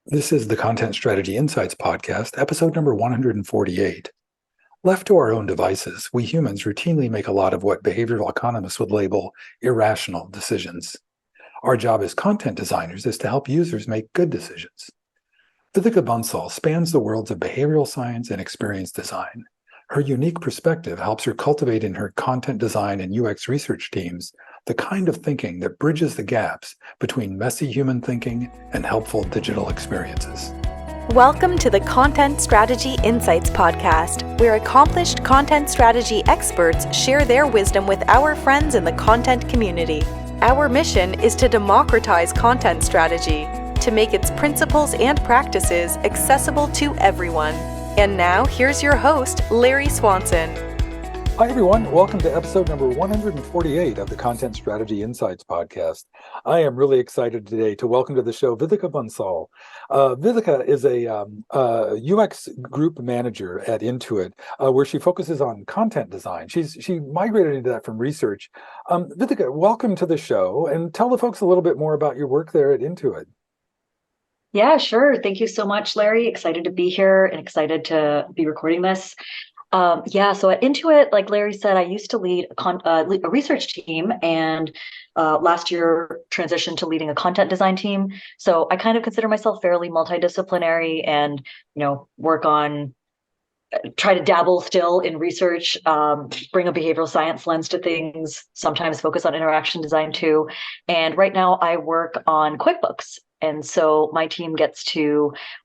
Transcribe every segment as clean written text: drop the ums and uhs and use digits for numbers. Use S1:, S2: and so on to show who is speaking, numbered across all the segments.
S1: This is the Content Strategy Insights podcast, episode number 148. Left to our own devices, we humans routinely make a lot of what behavioral economists would label irrational decisions. Our job as content designers is to help users make good decisions. Vidhika Bansal spans the worlds of behavioral science and experience design. Her unique perspective helps her cultivate in her content design and UX research teams the kind of thinking that bridges the gaps between messy human thinking and helpful digital experiences.
S2: Welcome to the Content Strategy Insights podcast, where accomplished content strategy experts share their wisdom with our friends in the content community. Our mission is to democratize content strategy, to make its principles and practices accessible to everyone. And now, here's your host, Larry Swanson.
S1: Hi, everyone. Welcome to episode number 148 of the Content Strategy Insights podcast. I am really excited today to welcome to the show Vidhika Bansal. Vidhika is a UX group manager at Intuit, where she focuses on content design. She migrated into that from research. Vidhika, welcome to the show, and tell the folks a little bit more about your work there at Intuit.
S3: Yeah, sure. Thank you so much, Larry. Excited to be here and excited to be recording this. So at Intuit, like Larry said, I used to lead a research team, and last year transitioned to leading a content design team. So I kind of consider myself fairly multidisciplinary and, try to dabble still in research, bring a behavioral science lens to things, sometimes focus on interaction design too. And right now I work on QuickBooks. And so my team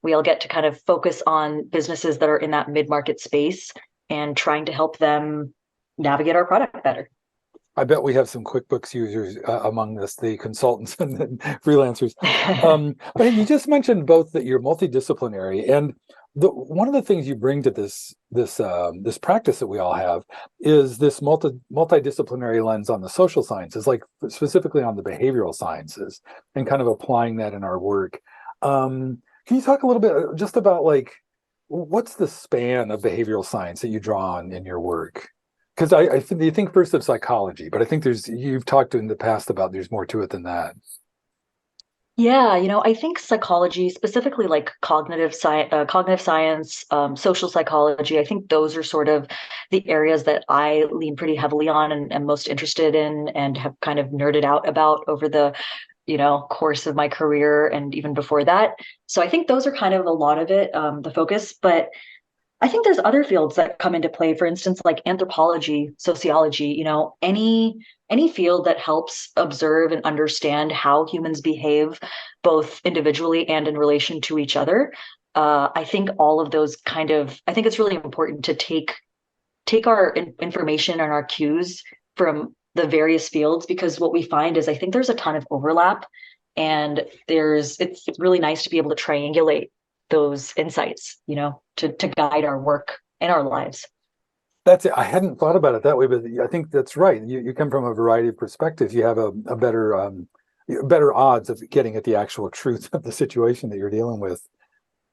S3: we all get to kind of focus on businesses that are in that mid-market space and trying to help them navigate our product better.
S1: I bet we have some QuickBooks users among us, the consultants and the freelancers. But you just mentioned both that you're multidisciplinary, and one of the things you bring to this practice that we all have is this multidisciplinary lens on the social sciences, like specifically on the behavioral sciences, and kind of applying that in our work. Can you talk a little bit just about what's the span of behavioral science that you draw on in your work? Because I think you think first of psychology, but I think you've talked in the past about there's more to it than that.
S3: Yeah, I think psychology, specifically like cognitive science, social psychology, I think those are sort of the areas that I lean pretty heavily on and am most interested in and have kind of nerded out about over the course of my career and even before that. So I think those are kind of a lot of it, the focus. But I think there's other fields that come into play, for instance, like anthropology, sociology, any field that helps observe and understand how humans behave, both individually and in relation to each other. I think all of those I think it's really important to take our information and our cues from the various fields, because what we find is I think there's a ton of overlap, and it's really nice to be able to triangulate those insights, to guide our work and our lives.
S1: That's it. I hadn't thought about it that way, but I think that's right. You come from a variety of perspectives. You have a better odds of getting at the actual truth of the situation that you're dealing with.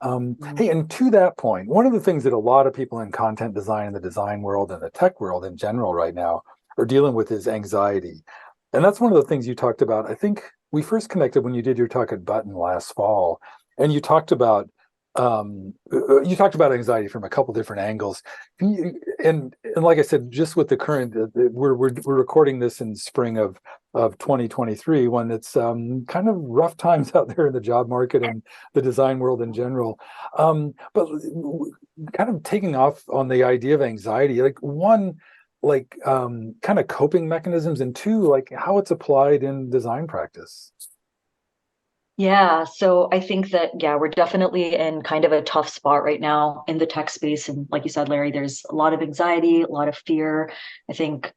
S1: Hey, and to that point, one of the things that a lot of people in content design, in the design world and the tech world in general right now are dealing with is anxiety. And that's one of the things you talked about. I think we first connected when you did your talk at Button last fall, and you talked about anxiety from a couple different angles. And like I said, just with the current, we're recording this in spring of 2023, when it's kind of rough times out there in the job market and the design world in general. But kind of taking off on the idea of anxiety, kind of coping mechanisms, and two, how it's applied in design practice.
S3: Yeah, so I think that, we're definitely in kind of a tough spot right now in the tech space. And like you said, Larry, there's a lot of anxiety, a lot of fear. I think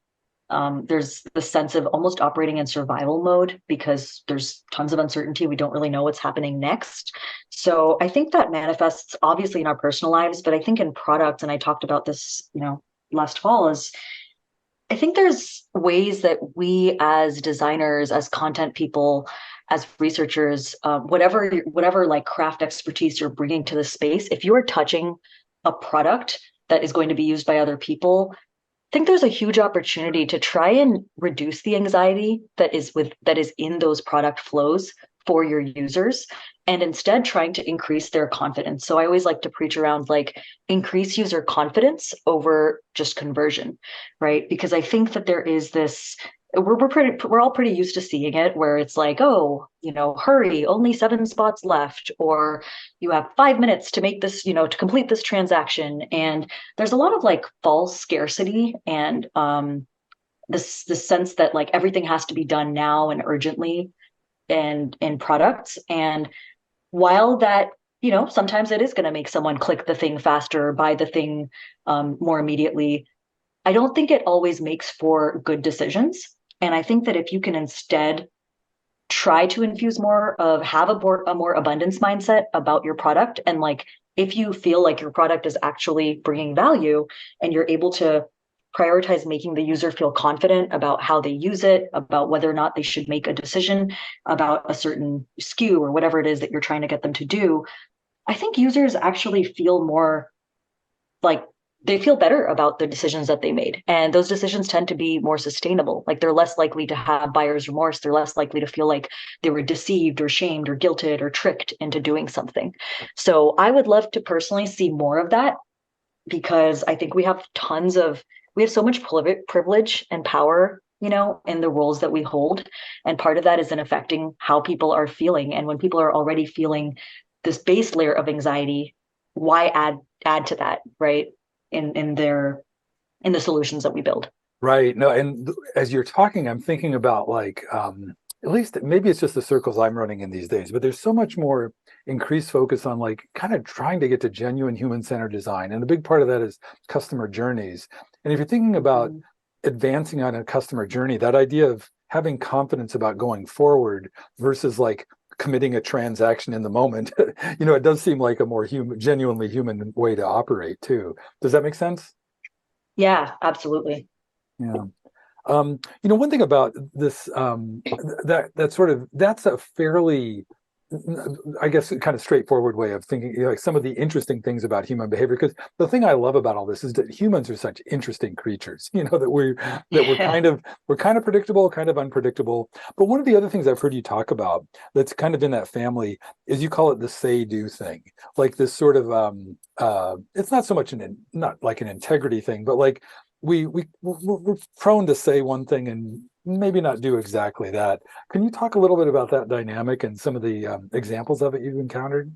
S3: there's the sense of almost operating in survival mode because there's tons of uncertainty. We don't really know what's happening next. So I think that manifests obviously in our personal lives, but I think in product, and I talked about this, last fall, is I think there's ways that we as designers, as content people, as researchers, whatever like craft expertise you're bringing to the space, if you are touching a product that is going to be used by other people, I think there's a huge opportunity to try and reduce the anxiety that is in those product flows for your users. and instead trying to increase their confidence. So I always like to preach around like increase user confidence over just conversion, right? Because I think that there is this, we're all pretty used to seeing it where it's like, oh, hurry, only 7 spots left, or you have 5 minutes to make this, to complete this transaction. And there's a lot of like false scarcity and this sense that like everything has to be done now and urgently and in products. And while that, sometimes it is going to make someone click the thing faster, buy the thing more immediately, I don't think it always makes for good decisions. And I think that if you can instead try to infuse more of, have a more abundance mindset about your product, and like if you feel like your product is actually bringing value and you're able to prioritize making the user feel confident about how they use it, about whether or not they should make a decision about a certain SKU or whatever it is that you're trying to get them to do, I think users actually feel more like they feel better about the decisions that they made. And those decisions tend to be more sustainable. Like they're less likely to have buyer's remorse. They're less likely to feel like they were deceived or shamed or guilted or tricked into doing something. So I would love to personally see more of that, because I think we have so much privilege and power, in the roles that we hold. And part of that is in affecting how people are feeling. And when people are already feeling this base layer of anxiety, why add to that, right? In the solutions that we build.
S1: Right. No, and as you're talking, I'm thinking about like at least maybe it's just the circles I'm running in these days, but there's so much more increased focus on like kind of trying to get to genuine human-centered design. And a big part of that is customer journeys. And if you're thinking about advancing on a customer journey, that idea of having confidence about going forward versus like committing a transaction in the moment, it does seem like a more genuinely human way to operate too. Does that make sense?
S3: Yeah, absolutely.
S1: Yeah. One thing about this, that's a fairly, I guess, kind of straightforward way of thinking, like some of the interesting things about human behavior. Because the thing I love about all this is that humans are such interesting creatures, that we're kind of predictable, kind of unpredictable. But one of the other things I've heard you talk about that's kind of in that family is you call it the say do thing, like this sort of it's not so much not like an integrity thing, but like we're prone to say one thing and maybe not do exactly that. Can you talk a little bit about that dynamic and some of the examples of it you've encountered?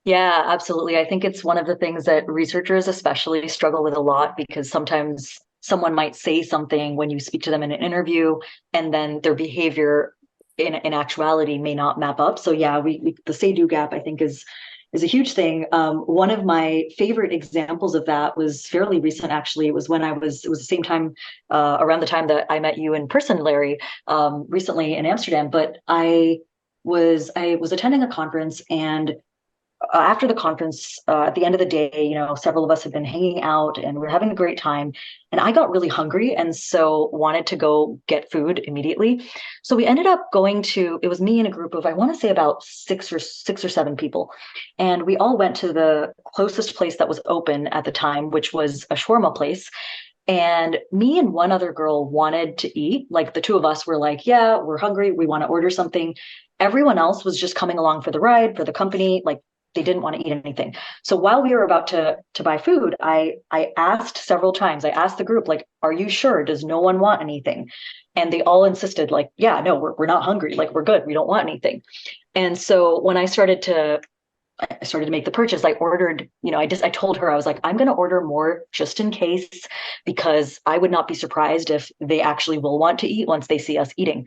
S3: Yeah, absolutely. I think it's one of the things that researchers especially struggle with a lot, because sometimes someone might say something when you speak to them in an interview, and then their behavior in actuality may not map up. So yeah, the Sedu Gap, I think, is a huge thing. One of my favorite examples of that was fairly recent, actually. It was the same time, around the time that I met you in person, Larry, recently in Amsterdam. But I was attending a conference, and after the conference, at the end of the day, several of us had been hanging out and we were having a great time. And I got really hungry, and so wanted to go get food immediately. So we ended up it was me and a group of, I want to say about six or 7 people. And we all went to the closest place that was open at the time, which was a shawarma place. And me and one other girl wanted to eat. Like the two of us were like, yeah, we're hungry, we want to order something. Everyone else was just coming along for the ride, for the company. Like they didn't want to eat anything. So while we were about to buy food, I asked several times. I asked the group, like, are you sure? Does no one want anything? And they all insisted, like, yeah, no, we're not hungry. Like, we're good. We don't want anything. And so when I started to make the purchase, I ordered, I told her, I was like, I'm going to order more just in case, because I would not be surprised if they actually will want to eat once they see us eating.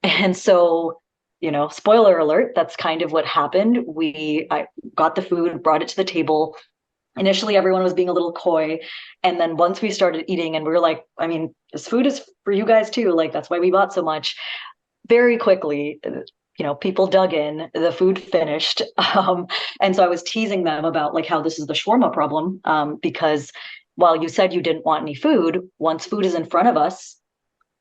S3: And so, spoiler alert, that's kind of what happened. I got the food, brought it to the table. Initially, everyone was being a little coy. And then once we started eating and we were like, I mean, this food is for you guys too. Like, that's why we bought so much. Very quickly, people dug in, the food finished. And so I was teasing them about like how this is the shawarma problem, because while you said you didn't want any food, once food is in front of us,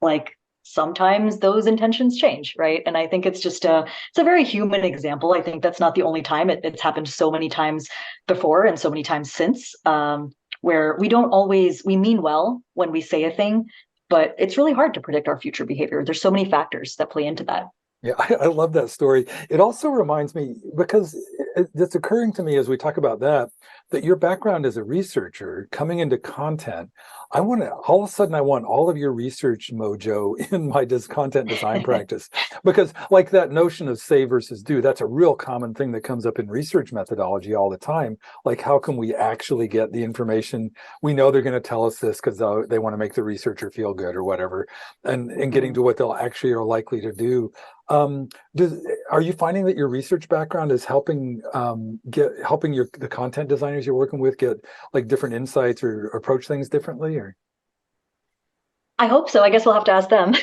S3: like sometimes those intentions change, right? And I think it's a very human example. I think that's not the only time. It's happened so many times before and so many times since, where we mean well when we say a thing, but it's really hard to predict our future behavior. There's so many factors that play into that.
S1: Yeah, I love that story. It also reminds me, because it's occurring to me as we talk about that, that your background as a researcher coming into content, I want to, all of a sudden, I want all of your research mojo in my content design practice. Because, like that notion of say versus do, that's a real common thing that comes up in research methodology all the time. Like, how can we actually get the information? We know they're going to tell us this because they want to make the researcher feel good or whatever, and getting to what they'll actually are likely to do. Are you finding that your research background is helping the content designers you're working with get like different insights or approach things differently? Or
S3: I hope so. I guess we'll have to ask them,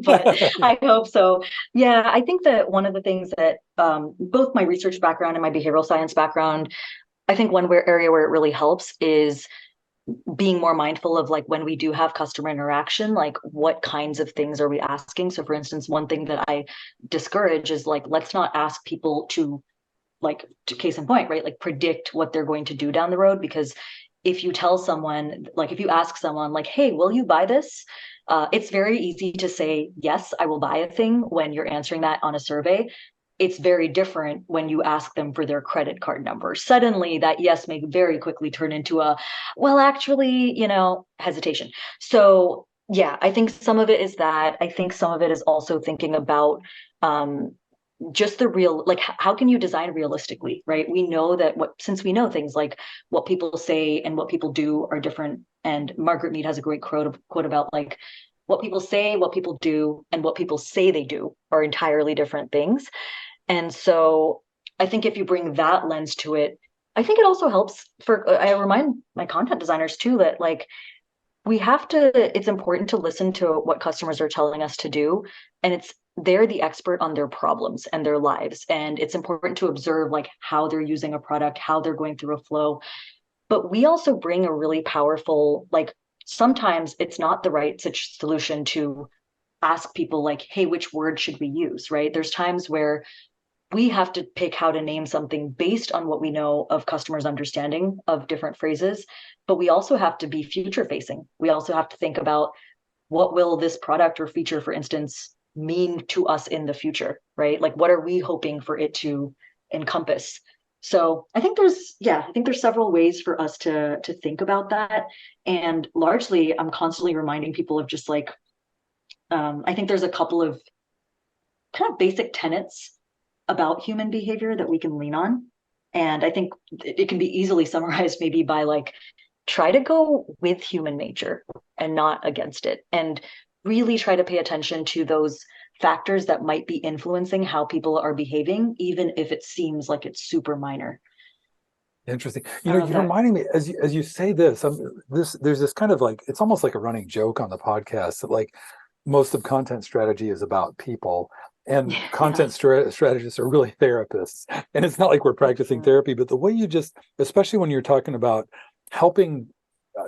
S3: but I hope so. Yeah, I think that one of the things that both my research background and my behavioral science background, I think area where it really helps is being more mindful of like when we do have customer interaction, like what kinds of things are we asking? So for instance, one thing that I discourage is like, let's not ask people to case in point, right? Like predict what they're going to do down the road. Because if you tell someone, like if you ask someone like, hey, will you buy this? It's very easy to say, yes, I will buy a thing when you're answering that on a survey. It's very different when you ask them for their credit card number. Suddenly that yes may very quickly turn into a, well, actually, hesitation. So yeah, I think some of it is that. I think some of it is also thinking about just the real, like how can you design realistically, right? We know that since we know things like what people say and what people do are different. And Margaret Mead has a great quote about like what people say, what people do, and what people say they do are entirely different things. And so I think if you bring that lens to it, I think it also helps I remind my content designers too that like it's important to listen to what customers are telling us to do. And they're the expert on their problems and their lives. And it's important to observe like how they're using a product, how they're going through a flow. But we also bring a really powerful, like sometimes it's not the right solution to ask people like, hey, which word should we use, right? There's times where we have to pick how to name something based on what we know of customers' understanding of different phrases. But we also have to be future facing. We also have to think about what will this product or feature, for instance, mean to us in the future, right? Like what are we hoping for it to encompass? So I think there's several ways for us to think about that. And largely I'm constantly reminding people of just like, I think there's a couple of kind of basic tenets about human behavior that we can lean on. And I think it can be easily summarized maybe by like, try to go with human nature and not against it. And really try to pay attention to those factors that might be influencing how people are behaving, even if it seems like it's super minor.
S1: interesting. You're reminding me as you say this, there's this kind of like, it's almost like a running joke on the podcast that like most of content strategy is about people. And content strategists are really therapists. And it's not like we're practicing therapy, but the way you just, especially when you're talking about helping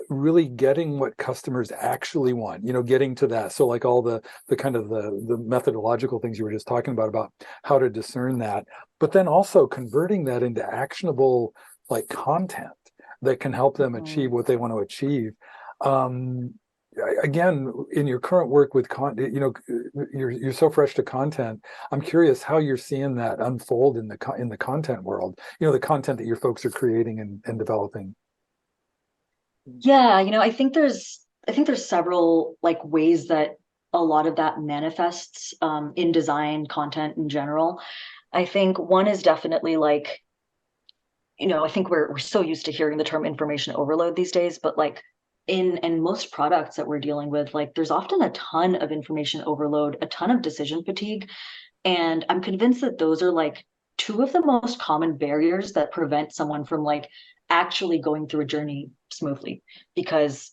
S1: really getting what customers actually want, getting to that. So like all the kind of the methodological things you were just talking about how to discern that, but then also converting that into actionable like content that can help them achieve what they want to achieve. Again, in your current work with content, you're so fresh to content. I'm curious how you're seeing that unfold in the content world. The content that your folks are creating and developing.
S3: Yeah, I think there's several like ways that a lot of that manifests in design content in general. I think one is definitely like, I think we're so used to hearing the term information overload these days, but like in most products that we're dealing with, like there's often a ton of information overload, a ton of decision fatigue. And I'm convinced that those are like two of the most common barriers that prevent someone from like actually going through a journey smoothly. Because,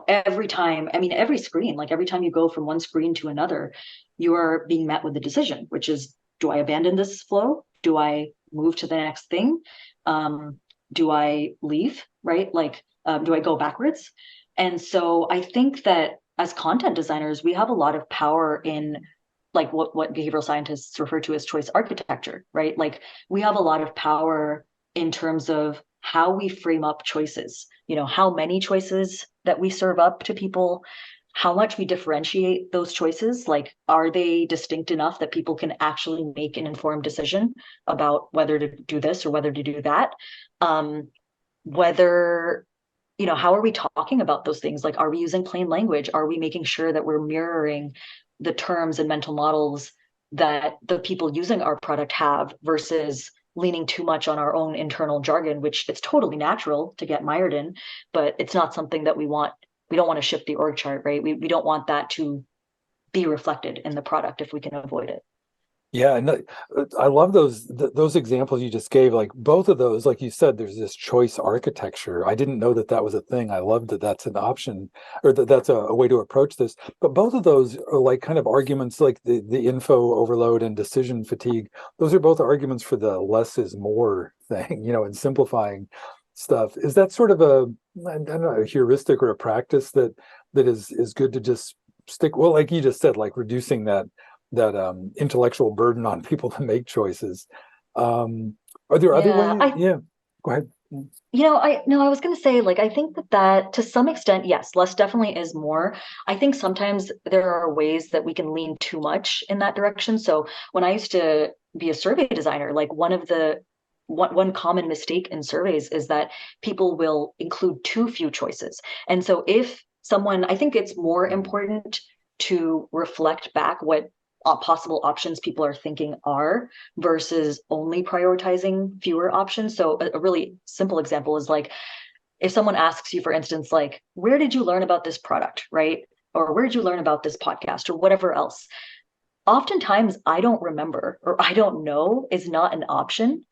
S3: every time, every screen, like every time you go from one screen to another, you are being met with a decision, which is, do I abandon this flow? Do I move to the next thing? Do I leave, right? Like, do I go backwards? And so I think that as content designers, we have a lot of power in like what behavioral scientists refer to as choice architecture, right? Like we have a lot of power in terms of how we frame up choices, how many choices that we serve up to people, how much we differentiate those choices. Like, are they distinct enough that people can actually make an informed decision about whether to do this or whether to do that? Whether, how are we talking about those things? Like, are we using plain language? Are we making sure that we're mirroring the terms and mental models that the people using our product have, versus leaning too much on our own internal jargon, which it's totally natural to get mired in, but it's not something that we want. We don't want to shift the org chart, right? We don't want that to be reflected in the product if we can avoid it.
S1: Yeah, and I love those examples you just gave. Like both of those, like you said, there's this choice architecture. I didn't know that that was a thing. I love that that's an option, or that that's a way to approach this. But both of those are like kind of arguments, like the info overload and decision fatigue. Those are both arguments for the less is more thing, and simplifying stuff. Is that sort of I don't know, a heuristic or a practice that is good to just stick? Well, like you just said, like reducing that intellectual burden on people to make choices. Are there other ways? Yeah, go ahead.
S3: I was going to say, like, I think that to some extent, yes, less definitely is more. I think sometimes there are ways that we can lean too much in that direction. So when I used to be a survey designer, like one common mistake in surveys is that people will include too few choices. And so I think it's more important to reflect back what possible options people are thinking are, versus only prioritizing fewer options. So a really simple example is like, if someone asks you, for instance, like, where did you learn about this product, right? Or where did you learn about this podcast or whatever else? Oftentimes I don't remember, or I don't know is not an option.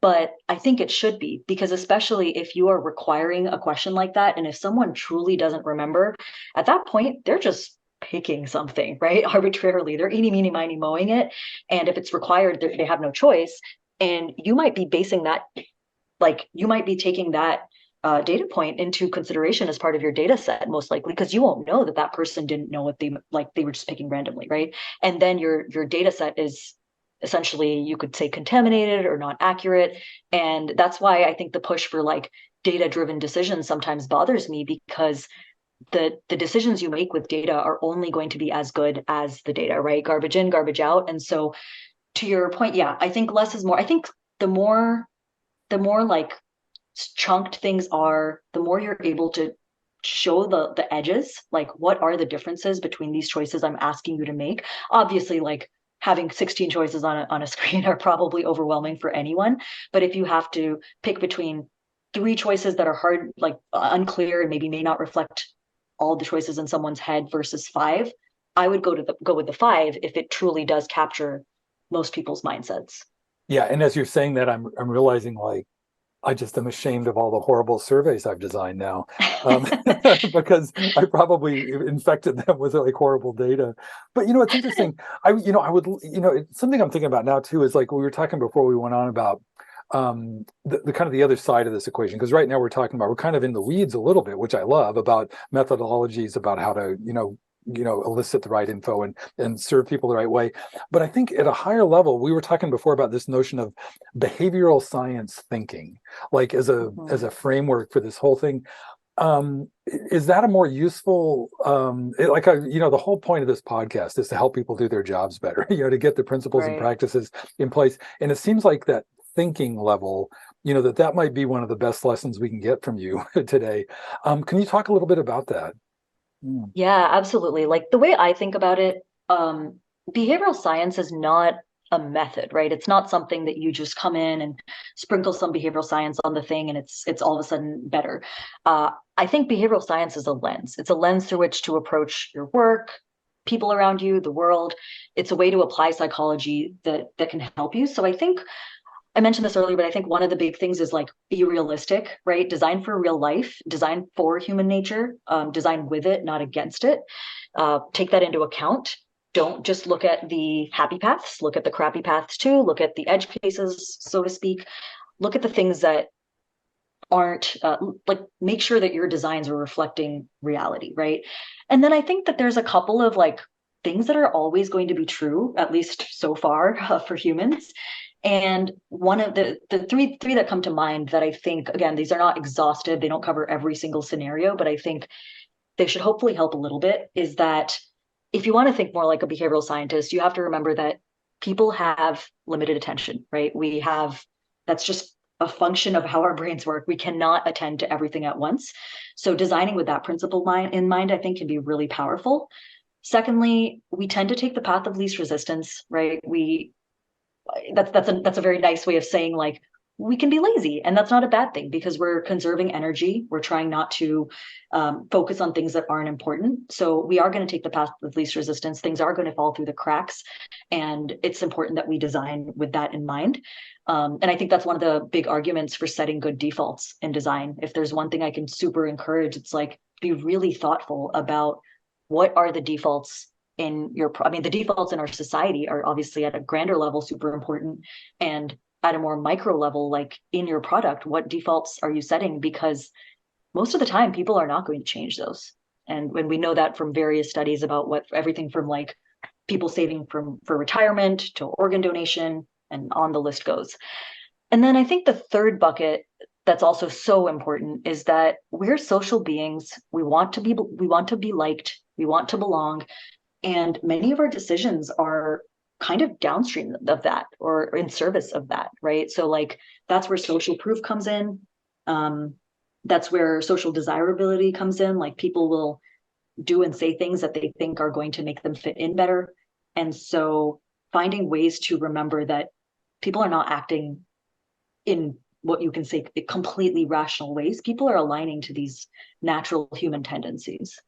S3: But I think it should be, because especially if you are requiring a question like that, and if someone truly doesn't remember, at that point, they're just picking something, right? Arbitrarily. They're eeny, meeny, miny, mowing it. And if it's required, they have no choice. And you might be basing that, like, you might be taking that data point into consideration as part of your data set, most likely, because you won't know that person didn't know what they were just picking randomly, right? And then your data set is essentially, you could say, contaminated or not accurate. And that's why I think the push for like data-driven decisions sometimes bothers me, because the decisions you make with data are only going to be as good as the data, right? Garbage in, garbage out. And so to your point, yeah, I think less is more. I think the more like chunked things are, the more you're able to show the edges, like what are the differences between these choices I'm asking you to make. Obviously, like, having 16 choices on a screen are probably overwhelming for anyone. But if you have to pick between 3 choices that are hard, like unclear, and maybe may not reflect all the choices in someone's head, versus 5, I would go with the 5 if it truly does capture most people's mindsets.
S1: Yeah, and as you're saying that, I'm realizing, like, I just am ashamed of all the horrible surveys I've designed now, because I probably infected them with like horrible data. But it's interesting. I would, something I'm thinking about now too is, like, we were talking before we went on about the kind of the other side of this equation, because right now we're kind of in the weeds a little bit, which I love, about methodologies, about how to elicit the right info and serve people the right way. But I think at a higher level, we were talking before about this notion of behavioral science thinking, like as a framework for this whole thing. Is that a more useful, the whole point of this podcast is to help people do their jobs better, to get the principles and practices in place. And it seems like that thinking level, that might be one of the best lessons we can get from you today. Can you talk a little bit about that?
S3: Yeah, absolutely. Like, the way I think about it, behavioral science is not a method, right? It's not something that you just come in and sprinkle some behavioral science on the thing and it's all of a sudden better. I think behavioral science is a lens. It's a lens through which to approach your work, people around you, the world. It's a way to apply psychology that can help you. So I think I mentioned this earlier, but I think one of the big things is, like, be realistic, right? Design for real life, design for human nature, design with it, not against it. Take that into account. Don't just look at the happy paths, look at the crappy paths too, look at the edge cases, so to speak. Look at the things that aren't, make sure that your designs are reflecting reality, right? And then I think that there's a couple of, like, things that are always going to be true, at least so far, for humans. And one of the three that come to mind that I think, again, these are not exhaustive, they don't cover every single scenario, but I think they should hopefully help a little bit, is that if you want to think more like a behavioral scientist, you have to remember that people have limited attention, right? That's just a function of how our brains work. We cannot attend to everything at once. So designing with that principle in mind, I think, can be really powerful. Secondly, we tend to take the path of least resistance, right? That's a very nice way of saying, like, we can be lazy, and that's not a bad thing because we're conserving energy. We're trying not to focus on things that aren't important. So we are going to take the path of least resistance. Things are going to fall through the cracks, and it's important that we design with that in mind. And I think that's one of the big arguments for setting good defaults in design. If there's one thing I can super encourage, it's like, be really thoughtful about what are the defaults in the defaults in our society are obviously at a grander level super important, and at a more micro level, like in your product, what defaults are you setting? Because most of the time people are not going to change those. And when we know that from various studies about what everything from like people saving for retirement to organ donation and on the list goes. And then I think the third bucket that's also so important is that we're social beings. We want to be liked, we want to belong. And many of our decisions are kind of downstream of that or in service of that, right? So like that's where social proof comes in. That's where social desirability comes in. Like people will do and say things that they think are going to make them fit in better. And so finding ways to remember that people are not acting in what you can say completely rational ways. People are aligning to these natural human tendencies.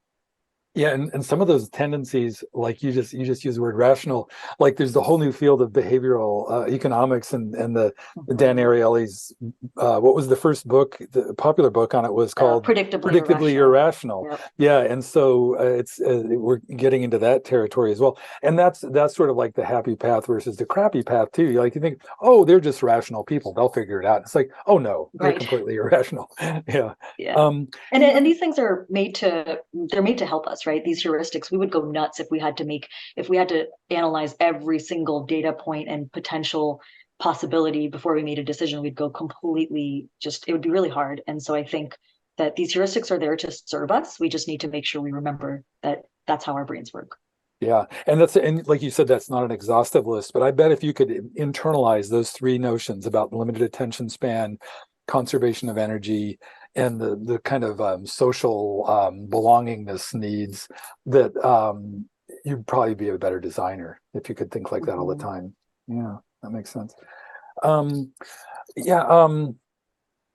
S1: Yeah, and some of those tendencies, like you just use the word rational, like there's the whole new field of behavioral economics and the Dan Ariely's what was the first book, the popular book on it was called Predictably Irrational. Yep. Yeah, and so we're getting into that territory as well, and that's sort of like the happy path versus the crappy path too. Like you think, oh, they're just rational people, they'll figure it out. It's like, oh no, they're completely irrational. Yeah.
S3: And these things are made to help us, right? These heuristics, we would go nuts if we had to analyze every single data point and potential possibility before we made a decision. We'd go completely, it would be really hard. And so I think that these heuristics are there to serve us. We just need to make sure we remember that that's how our brains work.
S1: Yeah, and like you said, that's not an exhaustive list, but I bet if you could internalize those three notions about limited attention span, conservation of energy, and the kind of social belongingness needs, that you'd probably be a better designer if you could think like that all the time. Yeah, that makes sense.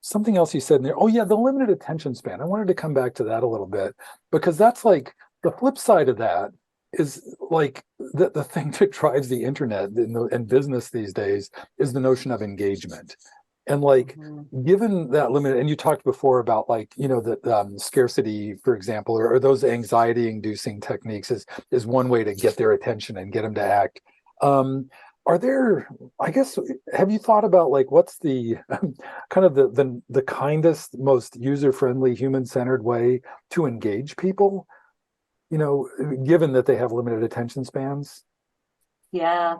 S1: Something else you said in there. Oh yeah, the limited attention span. I wanted to come back to that a little bit because that's like the flip side of that is like the thing that drives the internet and business these days is the notion of engagement. And like, given that limit, and you talked before about like, the scarcity, for example, or those anxiety-inducing techniques is one way to get their attention and get them to act. Are there, I guess, have you thought about like what's the kind of the kindest, most user-friendly, human-centered way to engage people? Given that they have limited attention spans?
S3: Yeah.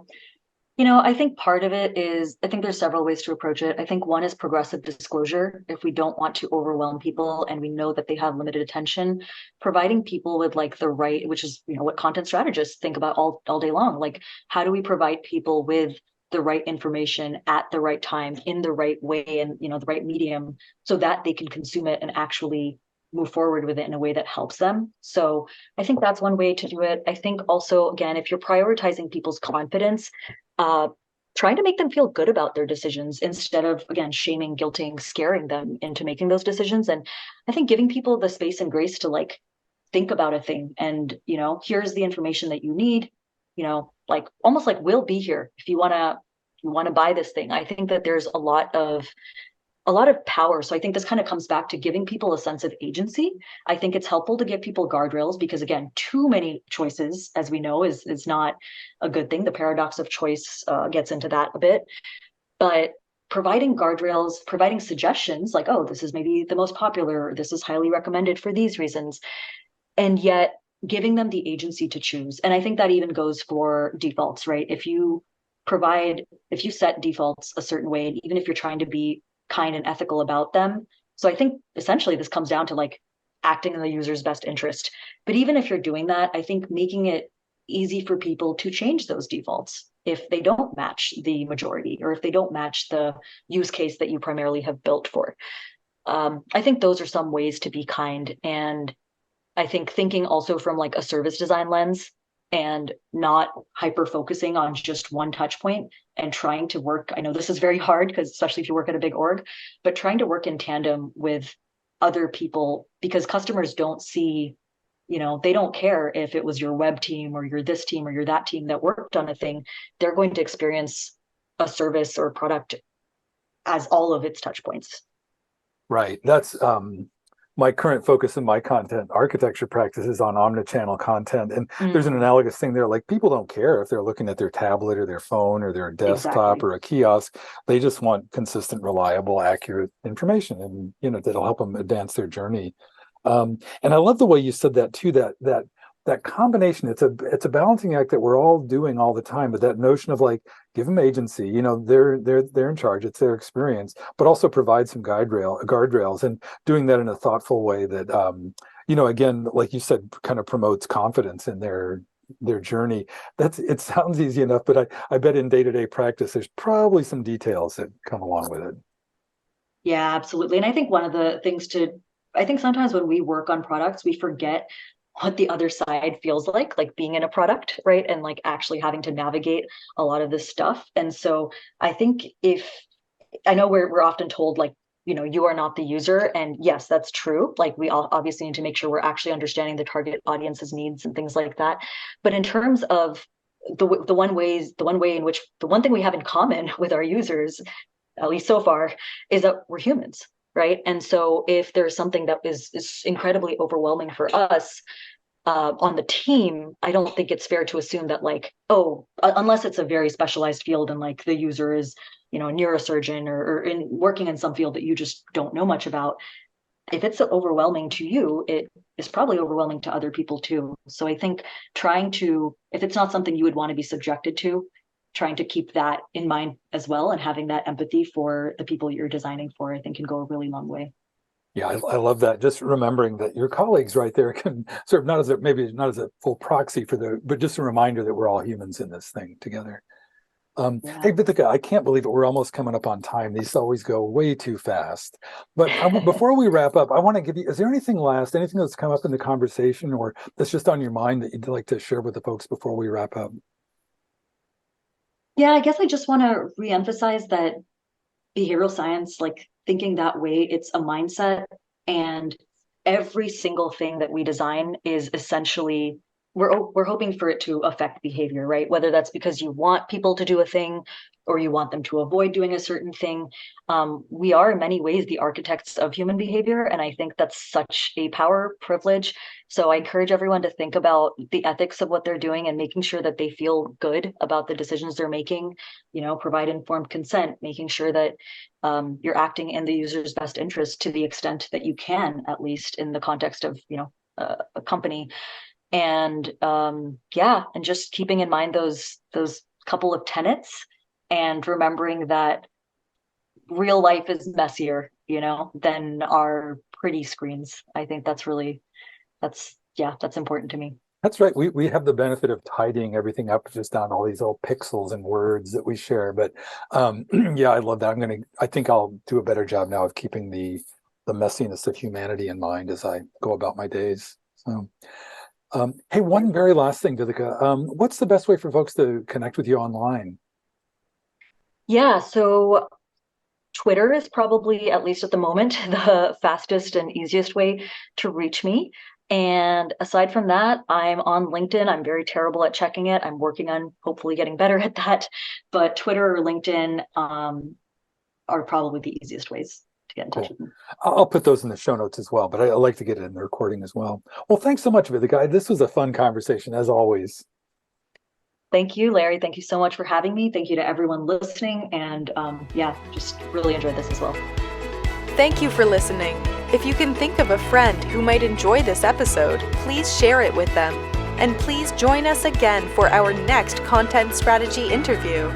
S3: I think part of it is, I think there's several ways to approach it. I think one is progressive disclosure. If we don't want to overwhelm people and we know that they have limited attention, providing people with like the right, which is, what content strategists think about all day long. Like, how do we provide people with the right information at the right time, in the right way, and, the right medium so that they can consume it and actually move forward with it in a way that helps them. So I think that's one way to do it. I think also, again, if you're prioritizing people's confidence, trying to make them feel good about their decisions instead of, again, shaming, guilting, scaring them into making those decisions. And I think giving people the space and grace to like think about a thing and, here's the information that you need, like almost like we'll be here if you want to buy this thing. I think that there's a lot of power. So I think this kind of comes back to giving people a sense of agency. I think it's helpful to give people guardrails because, again, too many choices, as we know, is not a good thing. The paradox of choice gets into that a bit. But providing guardrails, providing suggestions like, oh, this is maybe the most popular, or this is highly recommended for these reasons, and yet giving them the agency to choose. And I think that even goes for defaults, right? If you set defaults a certain way, and even if you're trying to be kind and ethical about them. So I think essentially this comes down to like acting in the user's best interest. But even if you're doing that, I think making it easy for people to change those defaults if they don't match the majority, or if they don't match the use case that you primarily have built for. I think those are some ways to be kind. And I think thinking also from like a service design lens and not hyper focusing on just one touch point and trying to work. I know this is very hard, because especially if you work at a big org, but trying to work in tandem with other people, because customers don't see, they don't care if it was your web team or you're this team or you're that team that worked on a thing. They're going to experience a service or product as all of its touch points.
S1: Right. That's my current focus in my content architecture practice is on omnichannel content. And there's an analogous thing there. Like, people don't care if they're looking at their tablet or their phone or their desktop or a kiosk. They just want consistent, reliable, accurate information, and that'll help them advance their journey. And I love the way you said that too, that combination. It's a balancing act that we're all doing all the time, but that notion of like, give them agency, they're in charge, it's their experience, but also provide some guardrails, and doing that in a thoughtful way that again, like you said, kind of promotes confidence in their journey. It sounds easy enough, but I bet in day-to-day practice there's probably some details that come along with it.
S3: Yeah, absolutely. And I think one of the things I think sometimes when we work on products, we forget what the other side feels like being in a product, right? And like actually having to navigate a lot of this stuff. And so I think I know we're often told like, you are not the user. And yes, that's true. Like, we all obviously need to make sure we're actually understanding the target audience's needs and things like that. But in terms of the one thing we have in common with our users, at least so far, is that we're humans. Right. And so if there's something that is incredibly overwhelming for us on the team, I don't think it's fair to assume that unless it's a very specialized field and like the user is, a neurosurgeon or working in some field that you just don't know much about. If it's overwhelming to you, it is probably overwhelming to other people too. So I think if it's not something you would want to be subjected to, trying to keep that in mind as well, and having that empathy for the people you're designing for, I think can go a really long way.
S1: Yeah, I love that. Just remembering that your colleagues right there can serve not as a full proxy but just a reminder that we're all humans in this thing together. Hey, Vidhika, I can't believe it. We're almost coming up on time. These always go way too fast. But before we wrap up, I want to give you, is there anything that's come up in the conversation or that's just on your mind that you'd like to share with the folks before we wrap up?
S3: Yeah, I guess I just want to reemphasize that behavioral science, like thinking that way, it's a mindset, and every single thing that we design is essentially, we're hoping for it to affect behavior, right? Whether that's because you want people to do a thing or you want them to avoid doing a certain thing. We are in many ways the architects of human behavior. And I think that's such a power privilege. So I encourage everyone to think about the ethics of what they're doing and making sure that they feel good about the decisions they're making, provide informed consent, making sure that you're acting in the user's best interest to the extent that you can, at least in the context of, a company. And and just keeping in mind those couple of tenets, and remembering that real life is messier, than our pretty screens. I think that's important to me.
S1: That's right. We have the benefit of tidying everything up just on all these old pixels and words that we share. But yeah, I love that. I think I'll do a better job now of keeping the messiness of humanity in mind as I go about my days. So hey, one very last thing, Vidhika. What's the best way for folks to connect with you online?
S3: Yeah, so Twitter is probably, at least at the moment, the fastest and easiest way to reach me. And aside from that, I'm on LinkedIn. I'm very terrible at checking it. I'm working on hopefully getting better at that. But Twitter or LinkedIn are probably the easiest ways to get in touch with me.
S1: I'll put those in the show notes as well, but I like to get it in the recording as well. Well, thanks so much, Vidhika. This was a fun conversation, as always.
S3: Thank you, Larry. Thank you so much for having me. Thank you to everyone listening. And just really enjoyed this as well.
S2: Thank you for listening. If you can think of a friend who might enjoy this episode, please share it with them. And please join us again for our next content strategy interview.